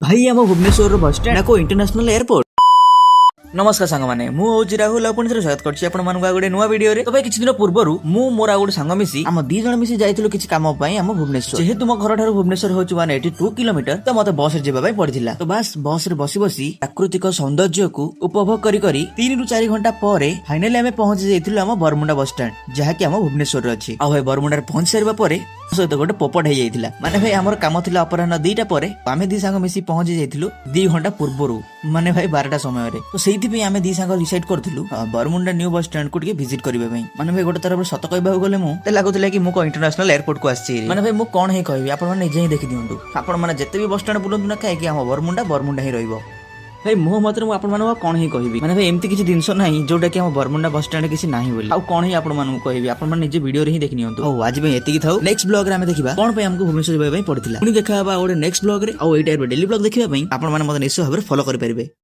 भाई आम भुवनेश्वर बस स्टैंड को इंटरनेशनल एयरपोर्ट। नमस्कार सांग मैंने मुझे राहुल आपन स्वागत करछि आपन मानका गोटे नुवा वीडियो रे। तो भाई किछि दिन पूर्वरु मु मोर आ गोटे सांग मिसी हम दी जण मिसी जाइथिलु किछि काम पई हम भुवनेश्वर। जेहेतु मो घर ठारू भुवनेश्वर होछु 182 किलोमीटर, तो मते बस रे जेबा पई पड़िथिला। तो बस बस रे बसी प्राकृतिक सौंदर्य को उपभोग करी करी 3 रु 4 घंटा परे फाइनली हमें पहुंची जाइथिलु हम बरमुंडा बस स्टैंड, जहा कि हम भुवनेश्वर रे अछि। आ भाई बरमुंडा रे पहुंच सारिबा परे सहित गोटे पोपट हो जाइथिला। माने भाई हमर काम थिला अपराह्न 2टा परे, आमे दी सांग मिसी पहुंची जाइथिलु 2 घंटा पूर्वरु, माने भाई 12टा समय रे। तो सेहिथि पे आमे दी सांग डिसाइड करथिलु बरमुंडा न्यू बस स्टैंड को विजिट करबे भाई। माने भाई गोटे तरफ सत कहबा गले मु ते लागुतला कि मु को इंटरनेशनल एयरपोर्ट को आछि। माने भाई मु कोन हे कहबी आपण माने जे ही देखि दियंतु। आपण माने जते भी बस स्टैंड बुलंतु ना काहे कि हम बरमुंडा ही रहइबो। भाई मो मतरे आपण मानवा कोन ही कहबी। माने भाई एमती किछि दिनसो नाही जोटा कि हम बरमुंडा बस स्टैंड किछि नाही बोली। आ कोन ही आपण मानू कहबी, आपण माने निजे वीडियो रे ही देखि नियंतु। ओ आज भाई एति कि थाउ, नेक्स्ट ब्लॉग रे हमें देखिबा कोन पे हमको भुवनेश्वर जेबा पई पड़िथिला। पुनी देखा बा ओडे नेक्स्ट ब्लॉग रे। ओ एटा डेली ब्लॉग देखिबा पई आपण माने मते निश्चय भाबरे फॉलो करि परिबे।